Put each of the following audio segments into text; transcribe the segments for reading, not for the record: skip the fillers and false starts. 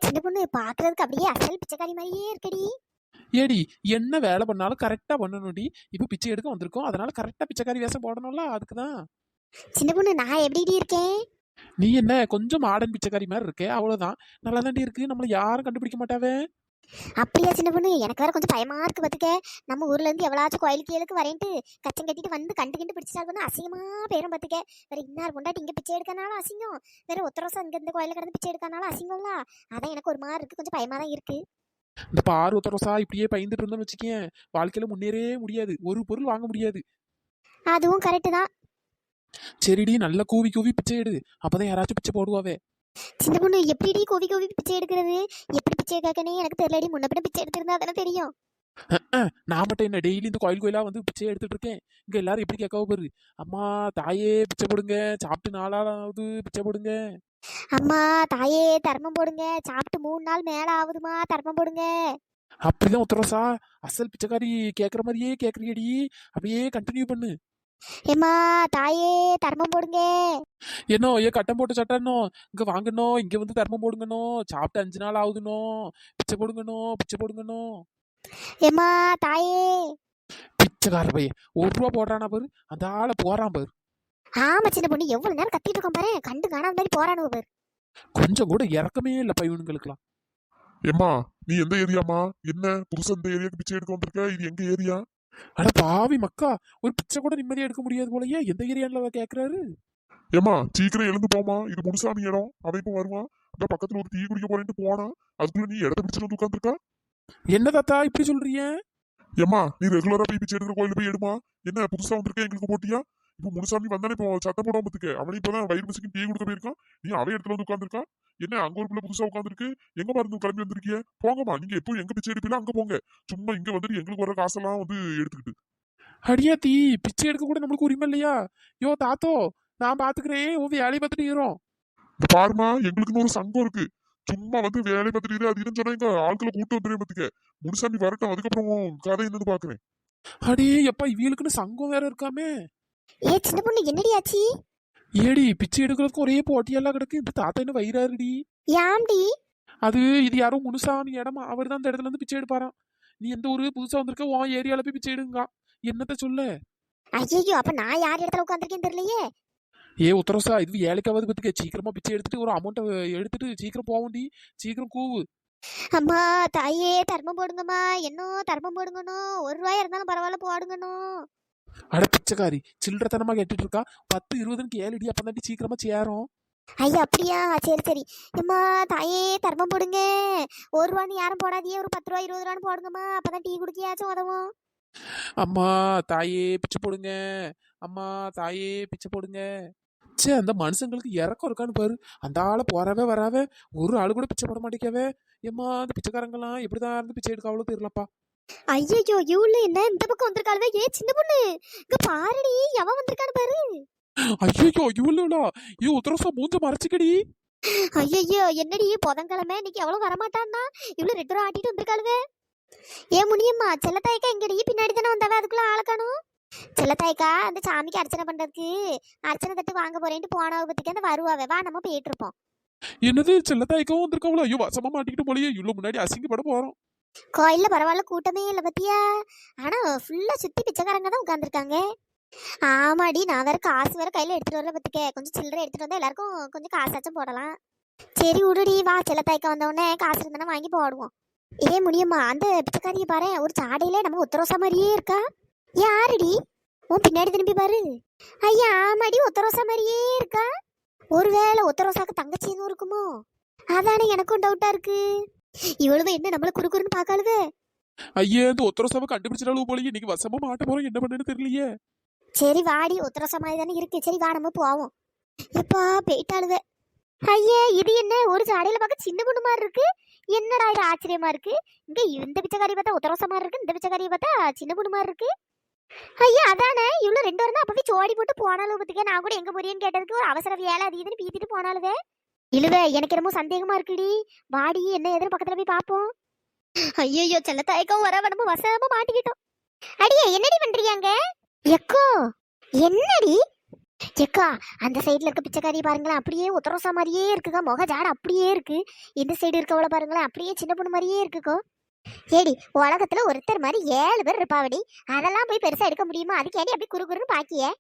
சின்ன பொண்ணு பாக்குறதுக்கு அப்படியே அசல் பிச்சைக்காரி மாதிரியே இருக்கடி. ஏடி என்ன வேலை பண்ணாலும் கரெக்டா பண்ணணும்டி. இப்ப பிச்சை எடுக்க வந்திருக்கோம், அதனால கரெக்டா பிச்சைக்காரி வேஷம் போடணும்ல, அதுக்குதான். சின்ன பொண்ணு நான் எப்படி இருக்கேன்? நீ என்ன கொஞ்சம் மாடர்ன் பிச்சைக்காரி மாதிரி இருக்கே, அவ்வளவுதான். நல்லா தாண்டி இருக்கு, நம்மள யாரும் கண்டுபிடிக்க மாட்டாவே. அப்படியா சின்ன பொண்ணு? எனக்கு வேற கொஞ்சம் பயமா இருக்கு பாத்துக்க. நம்ம ஊர்ல இருந்து எவ்வளாச்சும் கோயிலுக்கு கீழுக்கு வரேன்ட்டு கச்சம் கட்டிட்டு வந்து கண்டு பிடிச்சிட்டாருன்னு அசிங்கமா பேரும் பாத்துக்க. வேற இன்னார் கொண்டாட்டி இங்க பிச்சை எடுக்கனாலும் அசிங்கம், வேற ஒத்த ரோசம் இங்க இந்த கோயில கிடந்து பிச்சை எடுக்கனாலும் அசிங்கம்ல. அதான் எனக்கு ஒரு மாதிரி இருக்கு, கொஞ்சம் பயமா தான் இருக்கு. இந்த பாரு ரோசா, இப்படியே பயந்துட்டு இருந்தோம்னு வச்சுக்கேன், வாழ்க்கையில முன்னேறவே முடியாது, ஒரு பொருள் வாங்க முடியாது. அதுவும் கரெக்டு தான். சரிடி, நல்லா கூவி கூவி பிச்சை எடு, அப்பதான் யாராச்சும் பிச்சை போடுவாவே. சின்ன பொண்ணு எப்படி கோவி கோவி பிச்சை எடுக்கிறது? எப்படி பிச்சை கேட்கனே எனக்கு தெரியலடி. முன்ன பின்ன பிச்சை எடுத்திருந்தா தானே தெரியும். நான் மட்டும் என்ன டெய்லி இந்த கோயிலா வந்து பிச்சை எடுத்துட்டு இருக்கேன்? இங்க எல்லாரும் எப்படி கேட்காவ பாரு. அம்மா தாயே பிச்சை போடுங்க, சாப்பிட்டு 4 நாளாவது பிச்சை போடுங்க. அம்மா தாயே தர்மம் போடுங்க, சாப்பிட்டு 3 நாள் மேல ஆகுதுமா, தர்மம் போடுங்க. அப்படிதான் உத்தரவசா, அசல் பிச்சைக்காரி கேக்குற மாதிரியே கேக்குறியடி, அப்படியே கண்டினியூ பண்ணு. ஏம்மா தாயே தர்மம் போடுங்க. என்னோ ஏ கட்டம் போட்ட சட்டனோ, இங்க வாங்கணும், இங்க வந்து தர்மம் போடுங்கண்ணோ, சாப்பிட்டு 5 நாள் ஆகுதுனோ, பிச்சை போடுங்கண்ணோ, பிச்சை போடுங்கண்ணோ. ஏம்மா தாயே. பிச்சைக்கார பையன் 1 ரூபா போடுறானா பாரு, அந்த ஆளை போறான் பாரு. ஆமா சின்ன பொண்ணு, எவ்வளவு நேரம் கத்திட்டு இருக்கோம் பாரு, கண்டு காணாத மாதிரி போறானு பாரு. கொஞ்சம் கூட இறக்கமே இல்லப்பா இவனுங்களுக்குலாம். ஏம்மா நீ எந்த ஏரியாமா? என்ன புதுசா இந்த ஏரியாக்கு பிச்சை எடுக்க வந்திருக்க? இது எங்க ஏரியா? அட பாவி மக்கா, ஒரு பிச்சை கூட நிம்மதியா எடுக்க முடியாது போலயே, எந்த ஏரியால கேக்குறாரு? ஏம்மா சீக்கிரம் எழுந்து போமா, இது முனுசாமி இடம். அவன் இப்ப வருவான். இந்த பக்கத்துல ஒரு டீ குடிக்க போறேன்ட்டு போனா, அதுக்குள்ள நீ இடத்த பிடிச்சிட்டு வந்து உட்காந்துருக்கா. என்ன தாத்தா இப்படி சொல்றீங்க? ஏம்மா நீ ரெகுலரா போய் பிச்சை எடுக்கிற கோயில போய் எடுமா. என்ன புதுசா வந்திருக்க எங்களுக்கு போட்டியா? இப்போ முனுசாமி வந்தானே, இப்போ சத்தம் போடாம பத்துக்க. அவனே இப்பதான் வயிறு பசிக்கு டீ கொடுக்க போயிருக்கான். நீ அவன் இடத்துல வந்து உட்காந்துருக்கா. என்ன அங்க ஒரு பிள்ளை புதுசா உட்காந்துருக்கு, எங்க மருந்து கிளம்பி வந்திருக்கிய? போங்கம்மா, நீங்க எப்போ எங்க பிச்சை எடுப்பீங்களோ அங்க போங்க. சும்மா இங்க வந்துட்டு எங்களுக்கு வர காசெல்லாம் வந்து எடுத்துக்கிட்டு. அடியாத்தி, பிச்சை எடுக்க கூட நம்மளுக்கு உரிமை இல்லையா? யோ தாத்தோ, நான் பாத்துக்கிறேன், உன் வேலையை பார்த்துட்டு இருக்கிறோம். இந்த பாருமா, எங்களுக்குன்னு ஒரு சங்கம் இருக்கு. சும்மா வந்து வேலை பார்த்துட்டு அது இதுன்னு சொன்னா எங்க ஆட்களை கூட்டு வந்துடுறேன் பத்துக்க. முனுசாமி வரட்டும், அதுக்கப்புறம் கதை என்னன்னு பாக்குறேன். அடே எப்பா, இவளுக்குன்னு சங்கம் வேற இருக்காமே. சின்ன பொண்ணு என்னடி ஆச்சு? ஏடி பிச்சை எடுக்கிறதுக்கு ஒரே போட்டியெல்லாம் கிடக்கு, இந்த தாத்தா என்ன வயிறாருடி. யாம்டி? இது யாரோ முனுசாமி இடமா, அவர் தான் இந்த இடத்துல இருந்து பிச்சை எடுப்பாராம். நீ எந்த ஊரு புதுசா வந்திருக்க, உன் ஏரியால போய் பிச்சை எடுங்க. என்னத்த சொல்ல? ஐயோ, அப்ப நான் யார் இடத்துல உட்காந்துருக்கேன்னு தெரியலையே. ஏ உத்தரசா, இது வேலைக்காவது பத்துக்க, சீக்கிரமா பிச்சை எடுத்துட்டு ஒரு அமௌண்ட்டை எடுத்துட்டு சீக்கிரம் போவோண்டி, சீக்கிரம் கூவு. அம்மா தாயே தர்மம் போடுங்கம்மா, என்னோ தர்மம் போடுங்கண்ணோ, 1 ரூபாயா இருந்தாலும் பரவாயில்ல போடுங்கண்ணோ. அட பிச்சைக்காரி, சில்லறத்தனமா கேட்டுட்டு இருக்கா. 10 20ன்னு கேளுடி, அப்பதாண்டி சீக்கிரமா சேரும். ஐயா அப்படியா? சரி சரி. அம்மா தாயே தர்மம் போடுங்க. 1 ரூபான்னு யாரும் போடாதியே, ஒரு 10 ரூபா 20 ரூபான்னு போடுங்கம்மா, அப்பதான் டீ குடிக்கியாச்சும் உதவும். அம்மா தாயே பிச்சை போடுங்க, அம்மா தாயே பிச்சை போடுங்க. சே, அந்த மனுஷங்களுக்கு இறக்கம் இருக்கான்னு பாரு. அந்த ஆளை போறவே வராவே, ஒரு ஆளு கூட பிச்சை போட மாட்டேங்கவே. ஏம்மா அந்த பிச்சைக்காரங்களாம் எப்படிதான் இருந்து பிச்சை எடுக்க அவ்வளோ தெரியலப்பா. ஐயோ இவ்வளவு என்ன இந்த பக்கம் வந்திருக்காளுவே? சின்ன பொண்ணு இங்க பாருடி, எவன் வந்திருக்கான்னு பாரு. ஐயோ இவ்வளோடா, உத்தரசா மூஞ்ச மறைச்சிக்கடி. ஐயோ என்னடி புதன்கிழமை இன்னைக்கு எவ்வளவு வரமாட்டான்னா இவ்வளவு 2 ரூபா ஆட்டிட்டு வந்திருக்காளுவே. முனியம்மா செல்லத்தாய்க்கா எங்கடி? பின்னாடி தானே வந்தாவே, அதுக்குள்ள ஆளக்கணும். செல்லத்தாய்க்கா அந்த சாமிக்கு அர்ச்சனை பண்றதுக்கு அர்ச்சனை தட்டு வாங்க போறேன்ட்டு போனவ பத்திக்கு அந்த வருவாவே, வா நம்ம போயிட்டு இருப்போம். என்னது செல்லத்தாய்க்கவும் வந்திருக்காங்களோ? ஐயோ வசமா மாட்டிக்கிட்டு போலயே, இவ்வளவு முன்னாடி அசிங்கப்பட போறோம். கோயில்ல பரவாயில்ல, கூட்டமே இல்ல பத்தியா. ஆனா ஃபுல்லா சுத்தி பிச்சைக்காரங்க தான் உட்காந்துருக்காங்க. ஆமாடி, நான் வேற காசு வேற கையில எடுத்துட்டு வரல பத்துக்க. கொஞ்சம் சில்லறை எடுத்துட்டு வந்தா எல்லாருக்கும் கொஞ்சம் காசாச்சும் போடலாம். சரி விடுடி, வா செல்லத்தாய்க்கா வந்தவுடனே காசு இருந்தானே வாங்கி போடுவோம். முனியம்மா அந்த பிச்சைக்காரியை பாரு, ஒரு சாடையில நம்ம ஒத்தரோசா மாதிரியே இருக்கா. யாருடி? உன் பின்னாடி திரும்பி பாரு. ஐயா ஆமாடி, ஒத்தரோசா மாதிரியே இருக்கா. ஒருவேளை ஒத்தரோசாக்கு தங்கச்சின்னு இருக்குமோ? அதானே எனக்கும் டவுட்டா இருக்கு. இவ்வளவு என்ன நம்மள குறுக்குறுன்னு பாக்காளுவே. ஐயே, இந்த ஒத்தரோசாவை கண்டுபிடிச்சிட்டாலும் போலயே, இன்னைக்கு வசமா மாட்ட போறோம், என்ன பண்ணுன்னு தெரியலையே. சரி வாடி, ஒத்தரோசா மாதிரி தானே இருக்கு. சரி வா நம்ம போவோம். எப்பா போயிட்டாளுவே. ஐயே இது என்ன ஒரு சாடையில பார்க்க சின்ன பொண்ணு மாதிரி இருக்கு. என்னடா இது ஆச்சரியமா இருக்கு. இங்க இந்த பிச்சைக்காரி பார்த்தா ஒத்தரோசா மாதிரி இருக்கு, இந்த பிச்சைக்காரியை பார்த்தா சின்ன பொண்ணு மாதிரி இருக்கு. ஐயா அதானே, இவ்வளவு 2 வாரம் தான் அப்பவே சோடி போட்டு போனாலும் பத்துக்க. நான் கூட எங்க போறியன்னு கேட்டதுக்கு ஒரு அவசர வேலை அது இதுன்னு பீத்திட்டு போனாலுவே. இழுவே எனக்கு என்னமோ சந்தேகமா இருக்குடி. வாடி என்ன எதுன்னு பக்கத்துல போய் பாப்போம். ஐயோ செல்லத்தாய்க்கும் வர நம்ம வசமா மாட்டிக்கிட்டோம். அடியே என்னடி பண்றீங்க? எக்கோ என்னடி ஏக்கா அந்த சைடுல இருக்க பிச்சைக்காரி பாருங்களேன், அப்படியே உத்தரோசா மாதிரியே இருக்குக்கா. முக ஜாட அப்படியே இருக்கு. இந்த சைடு இருக்கவள பாருங்களேன், அப்படியே சின்ன பொண்ணு மாதிரியே இருக்குக்கோ. ஏடி உலகத்துல ஒருத்தர் மாதிரி 7 பேர் இருப்பாவடி. அதெல்லாம் போய் பெருசா எடுக்க முடியுமா? அதுக்கு ஏடி அப்படி குறு குறுன்னு பாக்கிய?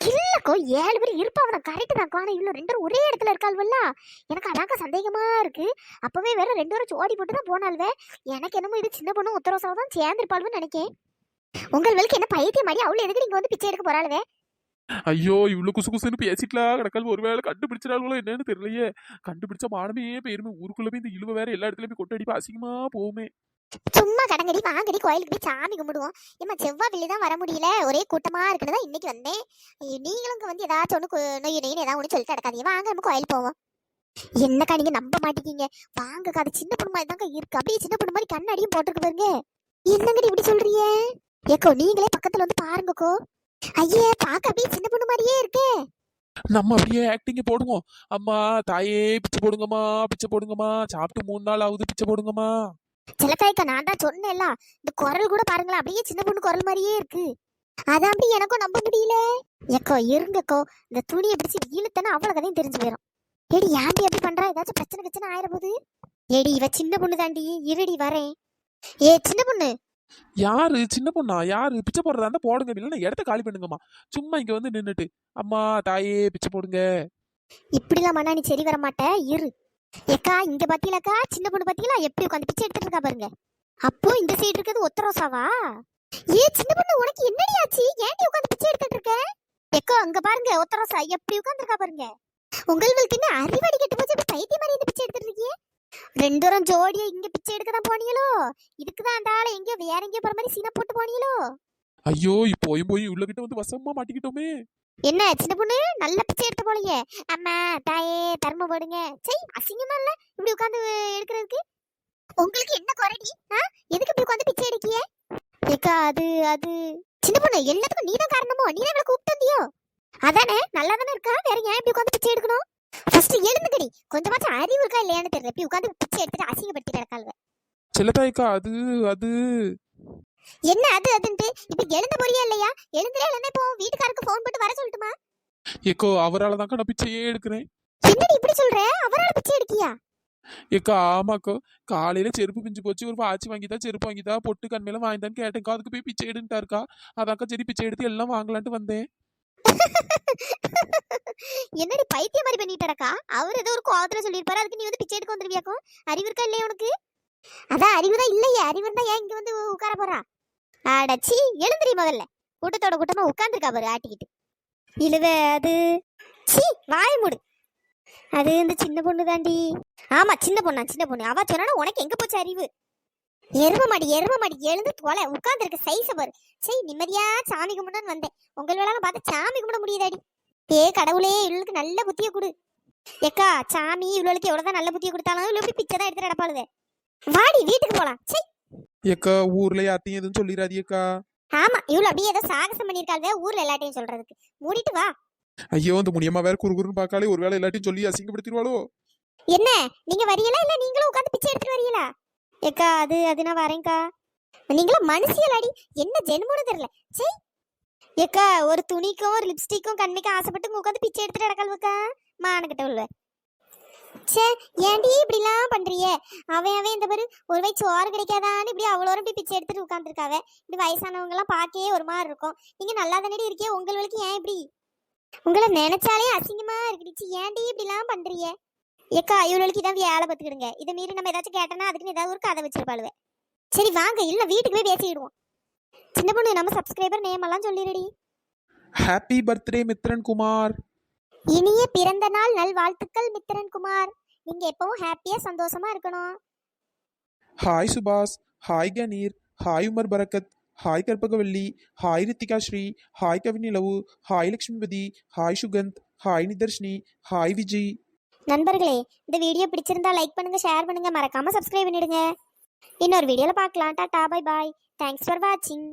இல்லக்கோ 7 பேர் இருப்பாவதான், கரெக்ட் தான். ஆனா இவ்வளவு 2 பேரும் ஒரே இடத்துல இருக்காள்வல்ல, எனக்கு அதாக்க சந்தேகமா இருக்கு. அப்பவே வேற 2 பேரும் ஜோடி போட்டு தான் போனாள்வே. எனக்கு என்னமோ இது சின்ன பொண்ணு உத்தரவாசாவ தான் சேர்ந்திருப்பாள்னு நினைக்கேன். உங்களுக்கு என்ன பைத்தியம் மாதிரி அவளு எதுக்கு நீங்க வந்து பிச்சை எடுக்க போறாளுவே? ஐயோ இவ்வளவு குசு குசுன்னு பேசிக்கலாம் கிடக்கால், ஒருவேளை கண்டுபிடிச்சிடாங்களோ என்னன்னு தெரியலையே. கண்டுபிடிச்ச மானமே போயிருமே, ஊருக்குள்ள போய் இந்த இழுவ வேற எல்லா இடத்துலயும் போய் கொட்டடிப்பா, அசிங்கமா போகுமே. சும்மா கடங்கடி வாங்கடி, கோயிலுக்கு போய் சாமி கும்பிடுவோம். ஏமா செவ்வாய் வெள்ளி தான் வர முடியல, ஒரே கூட்டமா இருக்குன்னு இன்னைக்கு வந்தேன். நீங்களும் இங்க வந்து ஏதாச்சும் ஒண்ணு நொய்யு நொய்னு ஏதாவது ஒண்ணு சொல்லிட்டு நடக்காதீங்க. வாங்க நம்ம கோயில் போவோம். என்னக்கா நீங்க நம்ப மாட்டீங்க? வாங்கக்கா, அது சின்ன பொண்ணு மாதிரி தாங்க இருக்கு. அப்படியே சின்ன பொண்ணு மாதிரி கண்ணாடியும் போட்டுருக்கு பாருங்க. என்னங்கடி இப்படி சொல்றீங்க? ஏக்கோ நீங்களே பக்கத்துல வந்து பாருங்கக்கோ. ஐயே பாக்க அப்படியே சின்ன பொண்ணு மாதிரியே இருக்கே. நம்ம அப்படியே ஆக்டிங்க போடுவோம். அம்மா தாயே பிச்சை போடுங்கம்மா, பிச்சை போடுங்கம்மா, சாப்பிட்டு 3 நாள் ஆகுது, பிச்சை போடுங்கம்மா. சிலக்காய்க்கா நான் தான் சொன்னேன்ல, இந்த குரல் கூட பாருங்களேன், அப்படியே சின்ன பொண்ணு குரல் மாதிரியே இருக்கு. அதான் அப்படி எனக்கும் நம்ப முடியல. ஏக்கோ இருங்கக்கோ, இந்த துணியை பிடிச்சி இழுத்தனா அவ்வளவு கதையும் தெரிஞ்சு போயிடும். ஏடி ஏன்டி அப்படி பண்றா? ஏதாச்சும் பிரச்சனை ஆயிர போகுது. ஏடி இவ சின்ன பொண்ணு தாண்டி, இருடி வரேன். ஏ சின்ன பொண்ணு. யாரு சின்ன பொண்ணா? யாரு? பிச்சை போடுறதா இருந்தா போடுங்க, இல்லைன்னா இடத்த காலி பண்ணுங்கம்மா. சும்மா இங்க வந்து நின்னுட்டு அம்மா தாயே பிச்சை போடுங்க. இப்படிலாம் மண்ணா நீ சரி வர மாட்ட, இரு. ஏக்கா இங்க பாத்தீங்களாக்கா, சின்ன பொண்ணு பாத்தீங்களா எப்படி உட்காந்து பிச்சை எடுத்துட்டு இருக்கா பாருங்க. அப்போ இந்த சைடு இருக்கிறது ஒத்தரோசாவா? ஏ சின்ன பொண்ணு உனக்கு என்னடி ஆச்சு? ஏன்டி உட்காந்து பிச்சை எடுத்துட்டு இருக்க? ஏக்கா அங்க பாருங்க ஒத்தரோசா எப்படி உட்காந்துருக்கா பாருங்க. உங்களுக்கு என்ன அறிவாடி கெட்டு போச்சு? அப்படி பைத்திய மாதிரி இந்த பிச்சை எடுத்துட்டு இருக்கீங்க. 2 பேரும் ஜோடியா இங்க பிச்சை எடுக்க தான் போனீங்களோ? இதுக்குதான் அந்த ஆளை எங்கேயோ வேற எங்கேயோ போற மாதிரி சீனா போட்டு போனீங்களோ? ஐயோ போய் உள்ள கிட்ட வந்து வசமா மாட்டிக்கிட்டோமே. என்ன சின்ன பொண்ணு நல்ல பிச்சை எடுத்து போலீங்க. அம்மா தாயே தர்மம் போடுங்க. சரி அசிங்கமா இல்ல இப்படி உட்காந்து எடுக்கிறதுக்கு? உங்களுக்கு என்ன குறைடி? எதுக்கு இப்படி உட்காந்து பிச்சை எடுக்கிய? ஏக்கா அது சின்ன பொண்ணு எல்லாத்துக்கும் நீதான் காரணமோ? நீதான் இவளை கூப்பிட்டு வந்தியோ? அதானே நல்லா தானே இருக்கா, வேற ஏன் இப்படி உட்காந்து பிச்சை எடுக்கணும்? ஃபர்ஸ்ட் எழுந்துக்கடி, கொஞ்சமாச்சும் அறிவு இருக்கா இல்லையான்னு தெரியல. இப்படி உட்காந்து பிச்சை எடுத்துட்டு அசிங்கப்படுத்திட்டு இருக்காளுவ. செல்லத்தாய்க்கா அது என்ன அதுன்ட்டு இப்ப எழுந்த போறியா இல்லையா? எழுந்தே இப்போ வீட்டுக்காருக்கு போன் போட்டு வர சொல்லட்டுமா? ஏக்கோ அவரால் தான்க்கா நான் பிச்சையே எடுக்கிறேன். என்னடி இப்படி சொல்ற? அவரால பிச்சை எடுக்கியா? ஏக்கா ஆமாக்கோ, காலையில செருப்பு பிஞ்சு போச்சு, ஒரு வாட்சி வாங்கிதா, செருப்பு வாங்கிதா, பொட்டு கண்மையில வாங்கிதான்னு கேட்டேன்க்கா. அதுக்கு போய் பிச்சை எடுன்ட்டாருக்கா. அதாக்கா சரி பிச்சை எடுத்து எல்லாம் வாங்கலான்ட்டு வந்தேன். என்னடி பைத்திய மாதிரி பண்ணிட்டடக்கா? அவர் ஏதோ ஒரு கோவத்துல சொல்லிருப்பாரு, அதுக்கு நீ வந்து பிச்சை எடுக்க வந்துருவியாக்கும்? அறிவு இருக்கா இல்லையா உனக்கு? அதான் அறிவுதான் இல்லையே, அறிவு இருந்தா ஏன் இங்க வந்து உட்கார போறா? அடச்சி எழுந்திரி முதல்ல. கூட்டத்தோட கூட்டமா உட்கார்ந்துருக்கா பாரு ஆட்டிக்கிட்டு. இழுவ அது சீ வாய மூடு. அது இந்த சின்ன பொண்ணு தாண்டி. ஆமா சின்ன பொண்ணு. அவ சொன்னா உனக்கு எங்க போச்சு அறிவு? எரும மாடி எழுந்து தொலை, உட்கார்ந்துருக்க சைஸ பாரு. சரி நிம்மதியா சாமி கும்பிடணும்னு வந்தேன். உங்கள் வேளால பார்த்து சாமி கும்பிட முடியுதாடி? ஏ கடவுளே இவளுக்கு நல்ல புத்திய கொடு. ஏக்கா சாமி இவளுக்கு எவ்வளவுதான் நல்ல புத்திய கொடுத்தாலும் இவ்வளவு எப்படி பிச்சை தான் எடுத்து நடப்பாளுதே. வாடி வீட்டுக்கு போலாம். சரி ஏக்கா ஊர்ல யார்த்தையும் எதுவும் சொல்லிடாதியக்கா. ஆமா இவ்வளவு அப்படியே ஏதோ சாகசம் பண்ணிருக்காள்வே ஊர்ல எல்லாத்தையும் சொல்றதுக்கு. மூடிட்டு வா. ஐயோ அந்த முடியமா வேற குறுகுறுன்னு பார்க்காலே, ஒருவேளை எல்லாத்தையும் சொல்லி அசிங்கப்படுத்திடுவாளோ? என்ன நீங்க வரீங்களா இல்ல நீங்களும் உட்காந்து பிச்சை எடுத்துட்டு வரீங்களா? ஏக்கா அது நான் வரேன்க்கா. நீங்களும் மனுஷியலாடி, என்ன ஜென்மம்னு தெரியல. சரி ஏக்கா ஒரு துணிக்கும் ஒரு லிப்ஸ்டிக்கும் கண்மைக்கும் ஆசைப்பட்டு உட்காந்து பிச்சை எடுத்துட்டு நடக்கல்வக்கா மானக்கிட்ட உள்ள. சே ஏன்டி இப்படிலாம் பண்றியே? அவன் இந்த மாதிரி ஒரு வயசு சோறு கிடைக்காதான்னு இப்படி அவ்வளோ பிச்சை எடுத்துட்டு உட்காந்துருக்காவ. இப்படி வயசானவங்க எல்லாம் பார்க்கவே ஒரு மாதிரி இருக்கும். நீங்க நல்லா தானே இருக்கே, உங்களுக்கு ஏன் இப்படி? உங்களை நினைச்சாலே அசிங்கமா இருக்குடிச்சு. ஏன்டி இப்படிலாம் பண்றியே? ஏக்கா இவளுக்கு இதான் வேலை பார்த்துக்கிடுங்க. இதை மீறி நம்ம ஏதாச்சும் கேட்டோன்னா அதுக்குன்னு ஏதாவது ஒரு கதை வச்சிருப்பாளுவே. சரி வாங்க இல்ல வீட்டுக்கு போய் பேசிடுவோம். சின்ன பொண்ணு நம்ம சப்ஸ்கிரைபர் நேம் எல்லாம் சொல்லிடுடி. Happy birthday Mithran Kumar. இனிய பிறந்த நாள் நல் வாழ்த்துக்கள் மித்ரன் குமார். நீங்க எப்பவும் ஹாப்பியா சந்தோஷமா இருக்கணும். Hi Subash, hi Kaneer, hi Umar Barakath, hi Karpagavalli, hi Rithika Sri, hi Kavinilavu, hi Lakshmipathi, hi Sukanth, hi Nidharshini, hi Vijay. நண்பர்களே இந்த வீடியோ பிடிச்சிருந்தா லைக் பண்ணுங்க, ஷேர் பண்ணுங்க, மறக்காம சப்ஸ்கிரைப் பண்ணிடுங்க. இன்னொரு வீடியோல பார்க்கலாம். Tata bye bye. Thanks for வாட்சிங்.